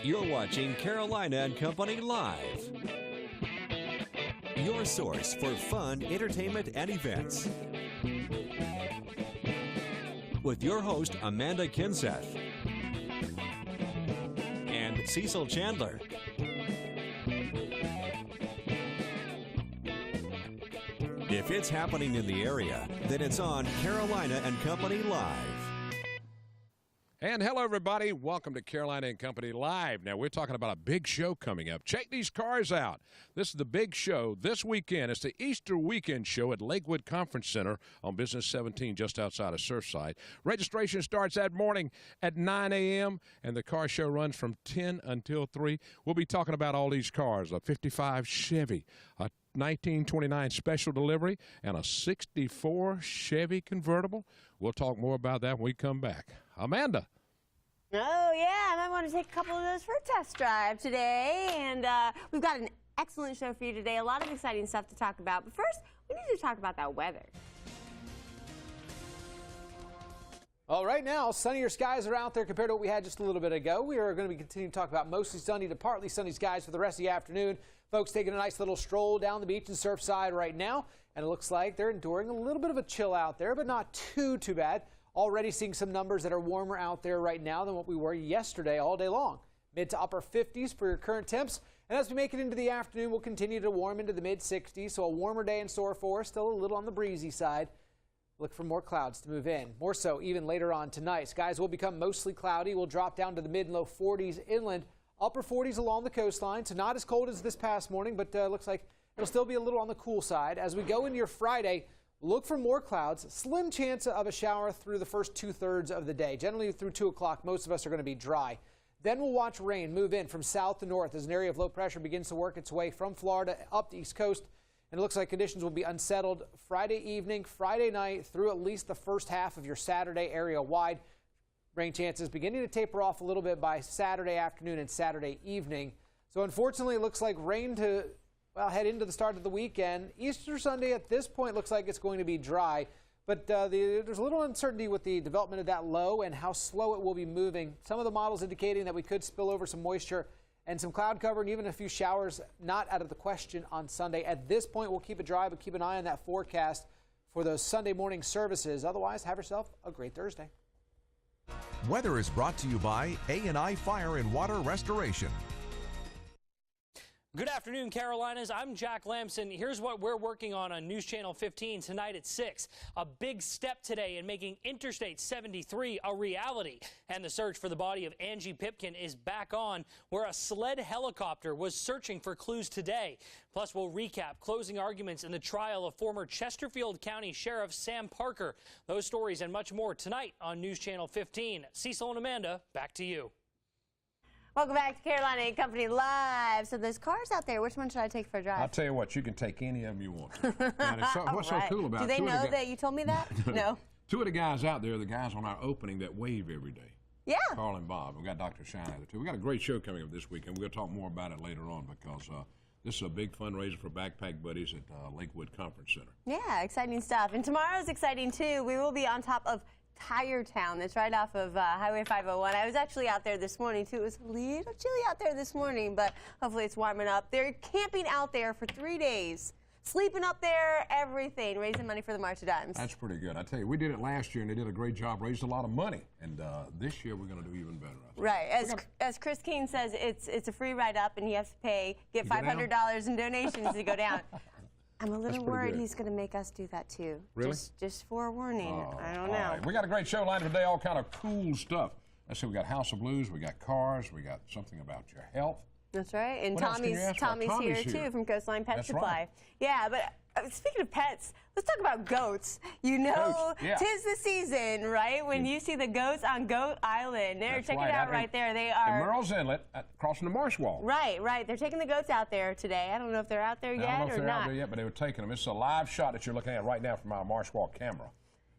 You're watching Carolina and Company Live, your source for fun, entertainment, and events. With your host, Amanda Kinseth and Cecil Chandler. If it's happening in the area, then it's on Carolina and Company Live. And hello, everybody. Welcome to Carolina and Company Live. Now, we're talking about a big show coming up. Check these cars out. This is the big show this weekend. It's the Easter weekend show at Lakewood Conference Center on Business 17, just outside of Surfside. Registration starts that morning at 9 a.m., and the car show runs from 10 until 3. We'll be talking about all these cars, a 55 Chevy, a 1929 special delivery, and a 64 Chevy convertible. We'll talk more about that when we come back. Amanda. Oh, yeah, I might want to take a couple of those for a test drive today. And we've got an excellent show for you today, a lot of exciting stuff to talk about. But first, we need to talk about that weather. Well, right now, sunnier skies are out there compared to what we had just a little bit ago. We are going to be continuing to talk about mostly sunny to partly sunny skies for the rest of the afternoon. Folks taking a nice little stroll down the beach and Surfside right now, and it looks like they're enduring a little bit of a chill out there, but not too bad. Already seeing some numbers that are warmer out there right now than what we were yesterday all day long. Mid to upper 50s for your current temps. And as we make it into the afternoon, we'll continue to warm into the mid 60s. So a warmer day in store for us, still a little on the breezy side. Look for more clouds to move in. More so even later on tonight. Skies will become mostly cloudy. We'll drop down to the mid and low 40s inland. Upper 40s along the coastline. So not as cold as this past morning, but looks like it'll still be a little on the cool side. As we go into your Friday, look for more clouds. Slim chance of a shower through the first 2/3 of the day. Generally through 2 o'clock, most of us are going to be dry. Then we'll watch rain move in from south to north as an area of low pressure begins to work its way from Florida up the East Coast. And it looks like conditions will be unsettled Friday evening, Friday night through at least the first half of your Saturday area wide. Rain chances beginning to taper off a little bit by Saturday afternoon and Saturday evening. So unfortunately, it looks like rain to head into the start of the weekend. Easter Sunday at this point looks like it's going to be dry, but there's a little uncertainty with the development of that low and how slow it will be moving. Some of the models indicating that we could spill over some moisture and some cloud cover and even a few showers not out of the question on Sunday. At this point, we'll keep it dry, but keep an eye on that forecast for those Sunday morning services. Otherwise, have yourself a great Thursday. Weather is brought to you by A&I Fire and Water Restoration. Good afternoon, Carolinas. I'm Jack Lamson. Here's what we're working on News Channel 15 tonight at 6. A big step today in making Interstate 73 a reality. And the search for the body of Angie Pipkin is back on, where a sled helicopter was searching for clues today. Plus, we'll recap closing arguments in the trial of former Chesterfield County Sheriff Sam Parker. Those stories and much more tonight on News Channel 15. Cecil and Amanda, back to you. Welcome back to Carolina and Company Live. So there's cars out there. Which one should I take for a drive? I'll tell you what, you can take any of them you want to. Now, what's so cool about it? Do they know that you told me that? No. Two of the guys out there are the guys on our opening that wave every day. Yeah. Carl and Bob. We've got Dr. Shine out there, too. We've got a great show coming up this weekend. We're going to talk more about it later on because this is a big fundraiser for Backpack Buddies at Lakewood Conference Center. Yeah, exciting stuff. And tomorrow's exciting, too. We will be on top of Tire Town. That's right off of Highway 501. I was actually out there this morning, too. It was a little chilly out there this morning, but hopefully it's warming up. They're camping out there for 3 days, sleeping up there, everything, raising money for the March of Dimes. That's pretty good. I tell you, we did it last year, and they did a great job, raised a lot of money. And this year, we're going to do even better. Right. As Chris King says, it's a free ride-up, and you have to get $500 in donations to go down. I'm a little worried he's going to make us do that, too. Really? Just forewarning. I don't know. Right. We got a great show lined up today, all kind of cool stuff. Let's see, we got House of Blues, we got cars, we got something about your health. That's right. And Tommy's here, too, from Coastline Pet Supply. Right. Yeah, but speaking of pets, let's talk about goats. You know, tis the season, right? When you see the goats on Goat Island. Check it out right there. They are in Merle's Inlet, crossing the marsh wall. Right. They're taking the goats out there today. I don't know if they're out there yet or not. I don't know if they're out there yet, but they were taking them. It's a live shot that you're looking at right now from our marsh wall camera.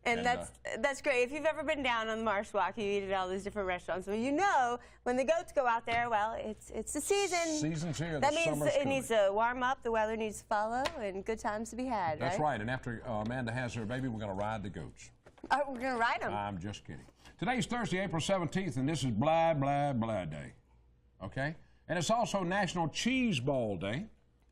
And that's great. If you've ever been down on the Marsh Walk, you eat at all these different restaurants. Well, you know when the goats go out there, well, it's the season. Season's here. That means it needs to warm up, the weather needs to follow, and good times to be had, That's right. And after Amanda has her baby, we're going to ride the goats. Oh, we're going to ride them? I'm just kidding. Today's Thursday, April 17th, and this is Blah, Blah, Blah Day. Okay? And it's also National Cheese Ball Day,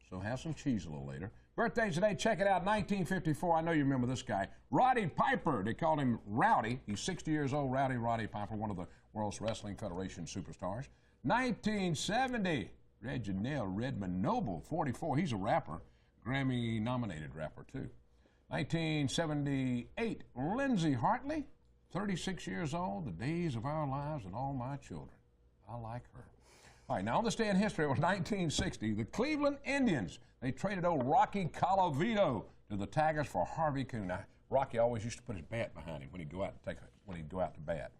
so have some cheese a little later. Birthdays today, check it out, 1954. I know you remember this guy. Roddy Piper, they called him Rowdy. He's 60 years old, Roddy Piper, one of the World Wrestling Federation superstars. 1970, Reginald Redmond Noble, 44. He's a rapper, Grammy-nominated rapper, too. 1978, Lindsay Hartley, 36 years old, The Days of Our Lives and All My Children. I like her. All right, now on this day in history, it was 1960. The Cleveland Indians, they traded old Rocky Colavito to the Tigers for Harvey Kuhn. Now, Rocky always used to put his bat behind him when he'd go out to bat.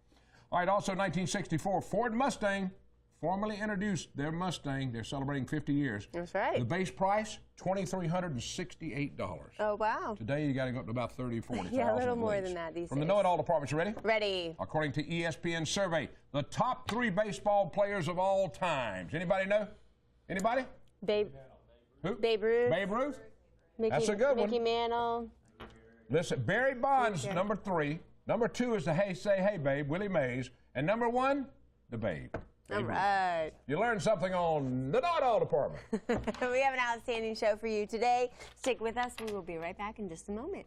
All right, also 1964, Ford Mustang formally introduced their Mustang. They're celebrating 50 years. That's right. The base price, $2,368. Oh, wow. Today, you got to go up to about $30,000, $40,000. Yeah, a little more than that these days. From the Know-It-All Department, you ready? Ready. According to ESPN survey, the top 3 baseball players of all times. Anybody know? Anybody? Babe. Who? Babe Ruth. Babe Ruth? Mickey, That's a good one. Mickey Mantle. Listen, Barry Bonds, number 3. Number 2 is the Hey Say Hey Babe, Willie Mays. And number 1, the Babe. All right. You learned something on the Know-It-All Department. We have an outstanding show for you today. Stick with us. We will be right back in just a moment.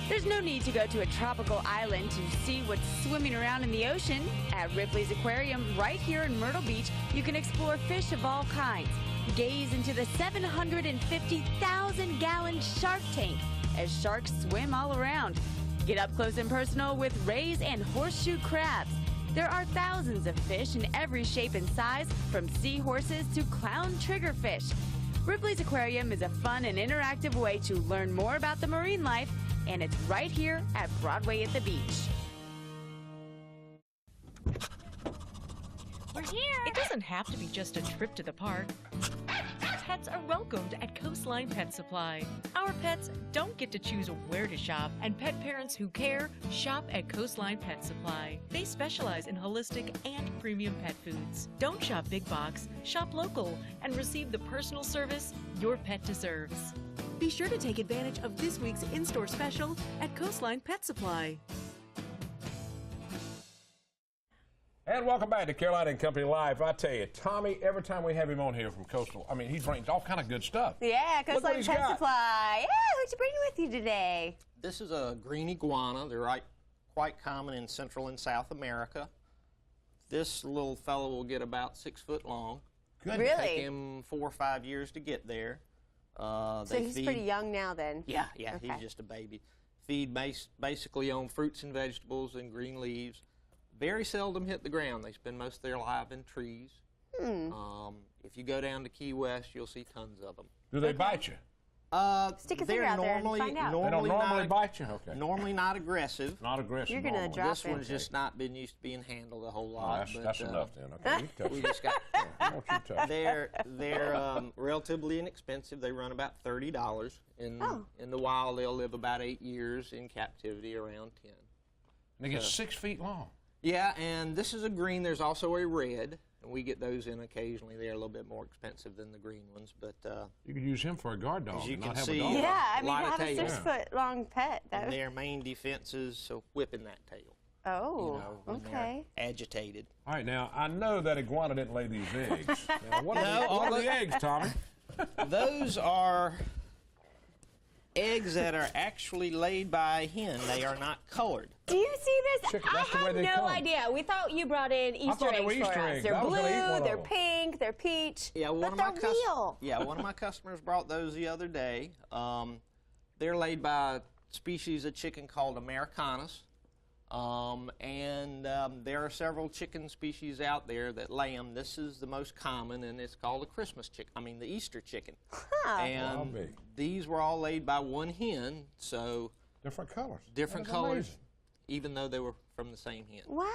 There's no need to go to a tropical island to see what's swimming around in the ocean. At Ripley's Aquarium, right here in Myrtle Beach, you can explore fish of all kinds. Gaze into the 750,000-gallon shark tank as sharks swim all around. Get up close and personal with rays and horseshoe crabs. There are thousands of fish in every shape and size, from seahorses to clown triggerfish. Ripley's Aquarium is a fun and interactive way to learn more about the marine life, and it's right here at Broadway at the beach. We're here! It doesn't have to be just a trip to the park. Pets are welcomed at Coastline Pet Supply. Our pets don't get to choose where to shop, and pet parents who care shop at Coastline Pet Supply. They specialize in holistic and premium pet foods. Don't shop big box, shop local, and receive the personal service your pet deserves. Be sure to take advantage of this week's in-store special at Coastline Pet Supply. And welcome back to Carolina and Company Live. I tell you, Tommy, every time we have him on here from Coastal, I mean, he brings all kind of good stuff. Yeah, Coastline Pet Supply. Yeah, who'd you bring with you today? This is a green iguana. They're quite common in Central and South America. This little fellow will get about 6 foot long. Good. Really? Take him 4 or 5 years to get there. So he's pretty young now then? Yeah, okay. He's just a baby. Feed basically on fruits and vegetables and green leaves. Very seldom hit the ground. They spend most of their life in trees. If you go down to Key West, you'll see tons of them. Do they bite you? Stick a finger out there and find out. They don't normally bite you? Okay. Normally not aggressive. Not aggressive. You're going to drop This one's just not been used to being handled a whole lot. That's enough then. Okay, we just got. They're relatively inexpensive. They run about $30. In the wild, they'll live about 8 years. In captivity, around 10. And they get 6 feet long. Yeah, and this is a green. There's also a red, and we get those in occasionally. They're a little bit more expensive than the green ones, but you could use him for a guard dog. As you and can not have see, a dog. Yeah, I mean, to have a tail. 6 foot long pet. And their main defense is whipping that tail. Oh, when okay. They're agitated. All right, now, I know that iguana didn't lay these eggs. Now, what are the eggs, Tommy? Those are eggs that are actually laid by a hen. They are not colored. Do you see this? Chicken, I that's the way had they no come. idea. We thought you brought in Easter they were eggs for Easter us. eggs. They're I was gonna eat one blue, of they're them. pink, they're peach. Yeah, but they're real. Yeah, one of my customers brought those the other day. They're laid by a species of chicken called Americanus. There are several chicken species out there that lay them. This is the most common, and it's called a Christmas chicken. I mean, the Easter chicken. Huh. And these were all laid by one hen, so different colors. Different colors, even though they were from the same hen. Wow.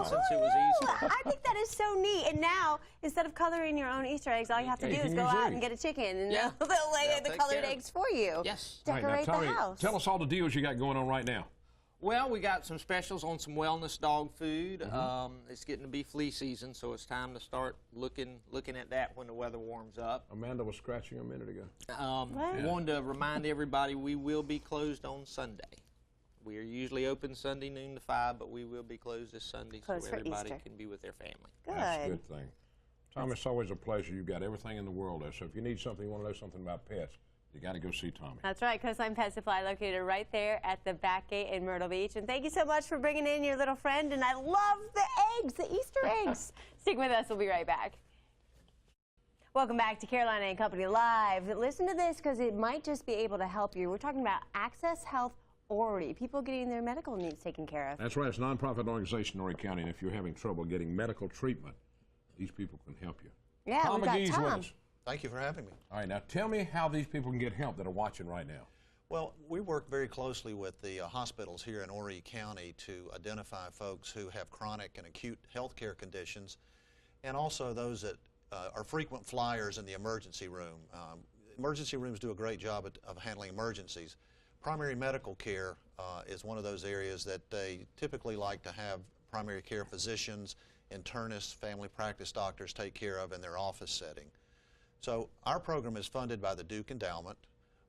Since it was Easter. I think that is so neat. And now, instead of coloring your own Easter eggs, all you have to do is go out and get a chicken, and they'll lay the colored eggs for you. Yes. Decorate Tommy, the house. tell us all the deals you got going on right now. Well, we got some specials on some wellness dog food. It's getting to be flea season, so it's time to start looking at that when the weather warms up. Amanda was scratching a minute ago. Wanted to remind everybody we will be closed on Sunday. We are usually open Sunday noon to 5, but we will be closed this Sunday Closed so for everybody Easter. can be with their family. Good. That's a good thing. Tom, it's always a pleasure. You've got everything in the world there. So if you need something, you want to know something about pets, you got to go see Tommy. That's right. Coastline Pet Supply located right there at the back gate in Myrtle Beach. And thank you so much for bringing in your little friend. And I love the eggs, the Easter eggs. Stick with us. We'll be right back. Welcome back to Carolina and Company Live. Listen to this because it might just be able to help you. We're talking about Access Health Horry, people getting their medical needs taken care of. That's right. It's a nonprofit organization in Horry County, and if you're having trouble getting medical treatment, these people can help you. Yeah, Tom we got McGee's with Tom. us. Thank you for having me. All right, now tell me how these people can get help that are watching right now. Well, we work very closely with the hospitals here in Horry County to identify folks who have chronic and acute health care conditions, and also those that are frequent flyers in the emergency room. Emergency rooms do a great job of handling emergencies. Primary medical care is one of those areas that they typically like to have primary care physicians, internists, family practice doctors take care of in their office setting. So our program is funded by the Duke Endowment.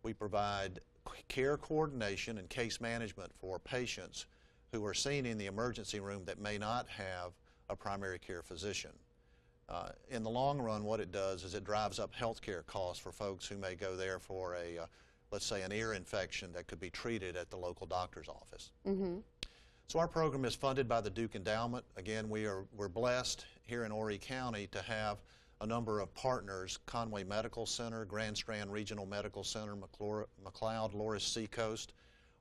We provide care coordination and case management for patients who are seen in the emergency room that may not have a primary care physician. In the long run, what it does is it drives up health care costs for folks who may go there for a, let's say, an ear infection that could be treated at the local doctor's office. So our program is funded by the Duke Endowment. Again, we're blessed here in Horry County to have a number of partners: Conway Medical Center, Grand Strand Regional Medical Center, McLeod, Loris Seacoast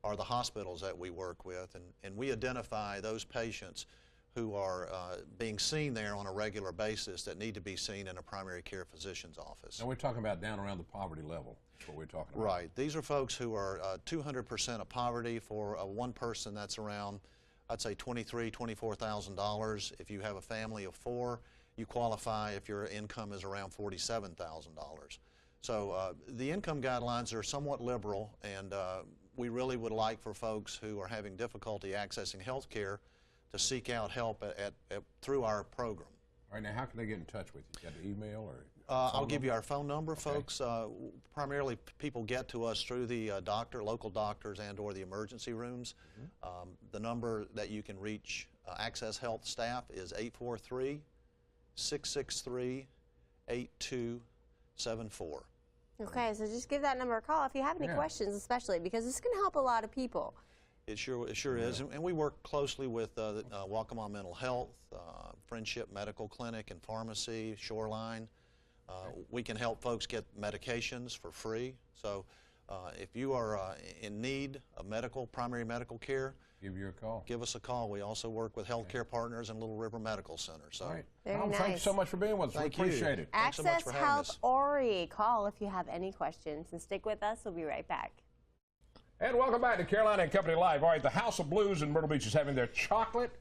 are the hospitals that we work with, and we identify those patients who are being seen there on a regular basis that need to be seen in a primary care physician's office. And we're talking about down around the poverty level. That's what we're talking about. Right. These are folks who are 200% of poverty. For one person, that's around, I'd say, $23,000, $24,000. If you have a family of 4, you qualify if your income is around $47,000. So the income guidelines are somewhat liberal, and we really would like for folks who are having difficulty accessing health care to seek out help through our program. All right, now how can they get in touch with you? You got the email or? I'll give you our phone number, folks. Primarily, people get to us through the local doctors and/or the emergency rooms. The number that you can reach Access Health staff is 843-663-8274. Okay, so just give that number a call if you have any questions, especially because this can help a lot of people. It sure is, and we work closely with Waccamaw Mental Health, Friendship Medical Clinic and Pharmacy, Shoreline. We can help folks get medications for free. So if you are in need of primary medical care, give us a call. We also work with healthcare partners and Little River Medical Center. So. All right. Very Tom, nice. thanks so much for being with us. Thank we appreciate it. Thanks so much Access for having Health us. Horry. Call if you have any questions. And stick with us. We'll be right back. And welcome back to Carolina and Company Live. All right, the House of Blues in Myrtle Beach is having their chocolate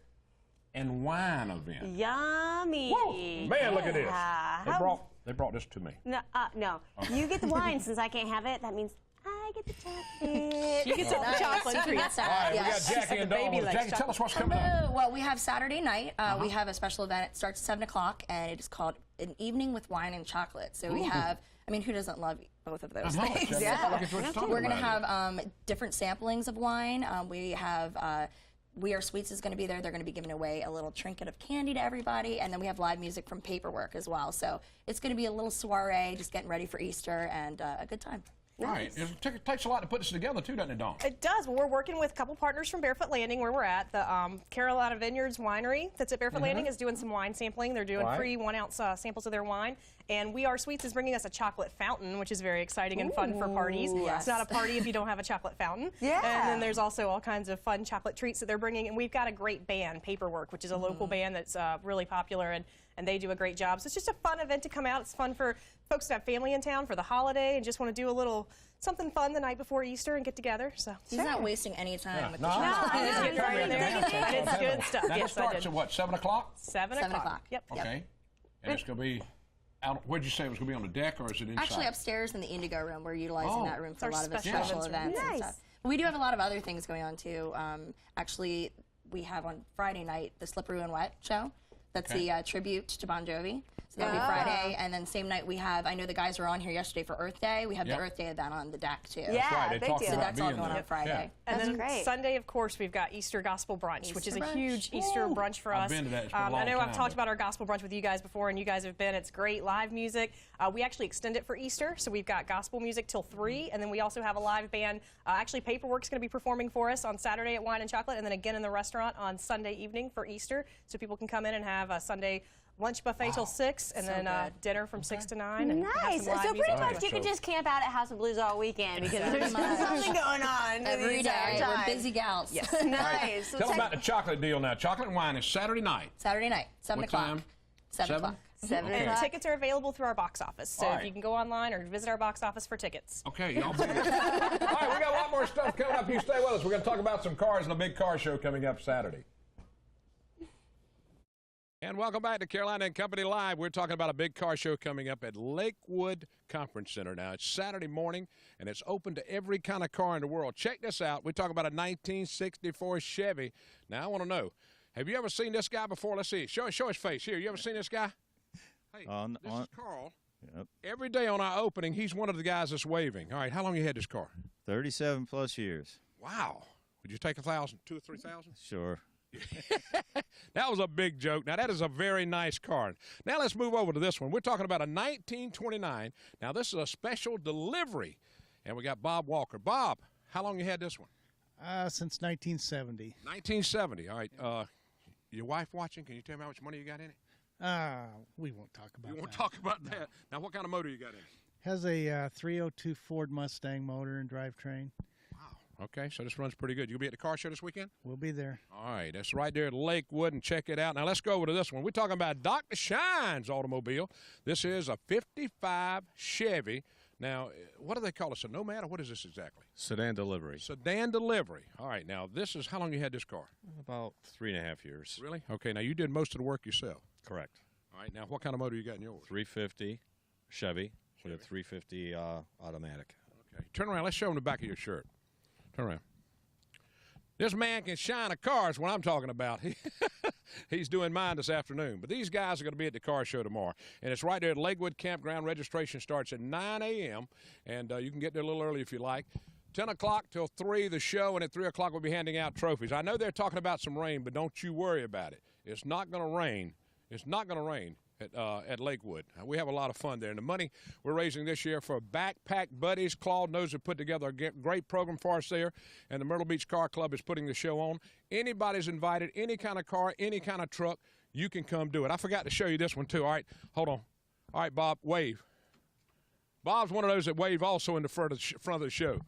and wine event. Yummy. Whoa, man, look at this. Yeah. They brought this to me. No, no. You get the wine since I can't have it. That means I get the chocolate. She gets all the chocolate treats. All right, we got Jackie and Dawn. Jackie, tell us what's coming up. Well, we have Saturday night. We have a special event. It starts at 7 o'clock, and it is called An Evening with Wine and Chocolate. So we have, I mean, who doesn't love both of those things? Yeah. We're going to have different samplings of wine. We have We Are Sweets is going to be there. They're going to be giving away a little trinket of candy to everybody, and then we have live music from Paperwork as well. So it's going to be a little soiree, just getting ready for Easter, and a good time. All right. It takes a lot to put this together, too, doesn't it, Dawn? It does. Well, we're working with a couple partners from Barefoot Landing, where we're at. The Carolina Vineyards Winery that's at Barefoot Landing is doing some wine sampling. They're doing free 1-ounce samples of their wine. And We Are Sweets is bringing us a chocolate fountain, which is very exciting and fun for parties. Yes. It's not a party if you don't have a chocolate fountain. Yeah. And then there's also all kinds of fun chocolate treats that they're bringing. And we've got a great band, Paperwork, which is a local band that's really popular, and they do a great job. So it's just a fun event to come out. It's fun for folks to have family in town for the holiday and just want to do a little something fun the night before Easter and get together. So He's not wasting any time with the It's good stuff. Now, Yes, it starts at what, 7 o'clock? 7 o'clock. Yep. Okay. And it's going to be out, what'd you say, it was going to be on the deck, or is it inside? Actually upstairs in the Indigo room. We're utilizing that room for a lot of the special events and stuff. We do have a lot of other things going on too. Actually, we have on Friday night the Slippery and Wet show. That's the tribute to Bon Jovi. So that'll be Friday, and then same night we have, I know the guys were on here yesterday for Earth Day. We have the Earth Day event on the deck too. Yeah, that's right. They talked So about that's all being going there. on Friday. And That's then great. Sunday, of course, we've got Easter Gospel Brunch, which is a brunch. huge Easter brunch for us. I've been to that. It's been a I long know I've time, talked but- about our Gospel Brunch with you guys before, and you guys have been. It's great live music. We actually extend it for Easter, so we've got gospel music till 3, and then we also have a live band. Actually, Paperwork's going to be performing for us on Saturday at Wine and Chocolate, and then again in the restaurant on Sunday evening for Easter, so people can come in and have a Sunday lunch buffet till 6, and then dinner from 6 to 9. And have Nice. some live So music. pretty much you could just camp out at House of Blues all weekend because there's something going on Every the entire day, time. we're busy gals. Yes. Nice. So Tell them check- about the chocolate deal now. Chocolate and wine is Saturday night. Saturday night, 7 What o'clock. time? 7 o'clock. 7 And o'clock. tickets are available through our box office, so All if right. you can go online or visit our box office for tickets. Okay, y'all be there. All right, we got a lot more stuff coming up. You stay with us. We're going to talk about some cars and a big car show coming up Saturday. And welcome back to Carolina and Company Live. We're talking about a big car show coming up at Lakewood Conference Center. Now, it's Saturday morning, and it's open to every kind of car in the world. Check this out. We talk about a 1964 Chevy. Now, I want to know, have you ever seen this guy before? Let's see. Show his face. Here, you ever seen this guy? Hey, this is Carl. Yep. Every day on our opening, he's one of the guys that's waving. All right, how long you had this car? 37 plus years. Wow. Would you take 1,000, 2,000 or 3,000? Sure. That was a big joke. Now, that is a very nice car. Now, let's move over to this one. We're talking about a 1929. Now, this is a special delivery. And we got Bob Walker. Bob, how long you had this one? Since 1970. 1970. All right. Your wife watching? Can you tell me how much money you got in it? We won't talk about that. You won't talk about that. Now, what kind of motor you got in it? Has a 302 Ford Mustang motor and drivetrain. Okay, so this runs pretty good. You'll be at the car show this weekend? We'll be there. All right, that's right there at Lakewood, and check it out. Now, let's go over to this one. We're talking about Dr. Shine's automobile. This is a 55 Chevy. Now, what do they call this, a Nomad, or what is this exactly? Sedan delivery. Sedan delivery. All right, now, this is, how long you had this car? About 3.5 years. Really? Okay, now, you did most of the work yourself. Correct. All right, now, what kind of motor you got in yours? 350 Chevy with a 350 automatic. Okay, turn around. Let's show them the back of your shirt. Turn around. This man can shine a car is what I'm talking about. He's doing mine this afternoon. But these guys are going to be at the car show tomorrow. And it's right there at Lakewood Campground. Registration starts at 9 a.m. And you can get there a little early if you like. 10 o'clock till 3, the show. And at 3 o'clock, we'll be handing out trophies. I know they're talking about some rain, but don't you worry about it. It's not going to rain. It's not going to rain at Lakewood. We have a lot of fun there. And the money we're raising this year for Backpack Buddies. Claude knows have put together a great program for us there. And the Myrtle Beach Car Club is putting the show on. Anybody's invited, any kind of car, any kind of truck, you can come do it. I forgot to show you this one, too. All right, hold on. All right, Bob, wave. Bob's one of those that wave also in the front of the show.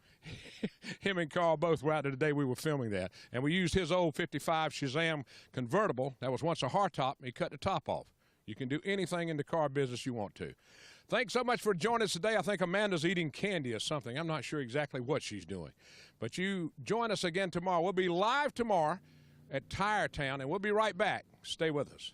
Him and Carl both were out there the day we were filming that. And we used his old 55 Shazam convertible that was once a hardtop, and he cut the top off. You can do anything in the car business you want to. Thanks so much for joining us today. I think Amanda's eating candy or something. I'm not sure exactly what she's doing. But you join us again tomorrow. We'll be live tomorrow at Tire Town, and we'll be right back. Stay with us.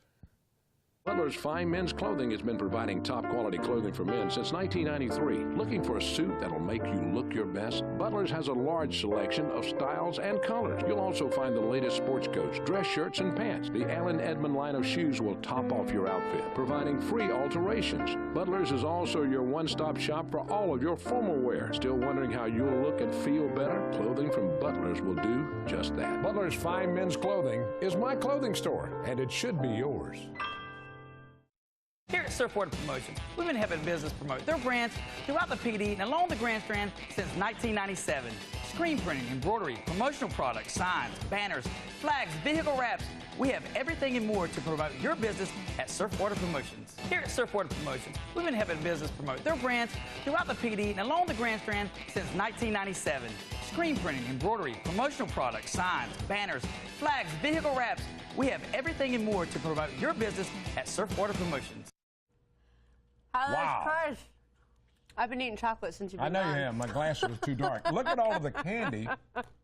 Butler's Fine Men's Clothing has been providing top-quality clothing for men since 1993. Looking for a suit that'll make you look your best? Butler's has a large selection of styles and colors. You'll also find the latest sports coats, dress shirts, and pants. The Allen Edmond line of shoes will top off your outfit, providing free alterations. Butler's is also your one-stop shop for all of your formal wear. Still wondering how you'll look and feel better? Clothing from Butler's will do just that. Butler's Fine Men's Clothing is my clothing store, and it should be yours. Here at Surfwater Promotions, we've been helping business promote their brands throughout the PD and along the Grand Strand since 1997. Screen printing, embroidery, promotional products, signs, banners, flags, vehicle wraps. We have everything and more to promote your business at Surfwater Promotions. Here at Surfwater Promotions, we've been helping business promote their brands throughout the PD and along the Grand Strand since 1997. Screen printing, embroidery, promotional products, signs, banners, flags, vehicle wraps. We have everything and more to promote your business at Surfwater Promotions. Wow. Cars. I've been eating chocolate since you've been I know gone. you have. My glasses are too dark. Look at all of the candy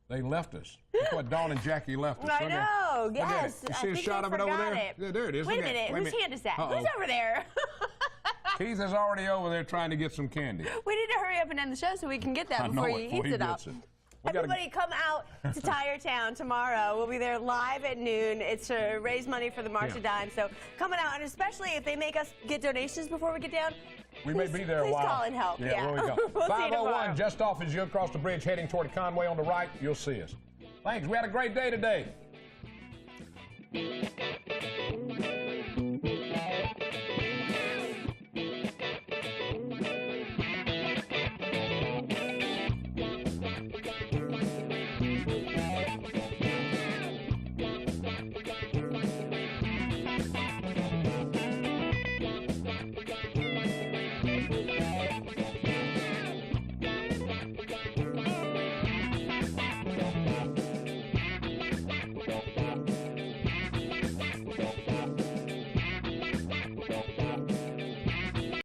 they left us. Look what Dawn and Jackie left us. I know. Look at Yes. it. You I see a think shot they of it over forgot there? it. Yeah, there it is. Wait a Look at it. minute. Wait a Whose minute. hand is that? Uh-oh. Who's over there? Keith is already over there trying to get some candy. We need to hurry up and end the show so we can get that before he eats it up. Everybody come out to Tire Town tomorrow. We'll be there live at noon. It's to raise money for the March of Dimes. So coming out, and especially if they make us get donations before we get down, we may be there a while. Please call and help. Yeah, where we go. We'll 501, just off as you across the bridge heading toward Conway on the right, you'll see us. Thanks. We had a great day today.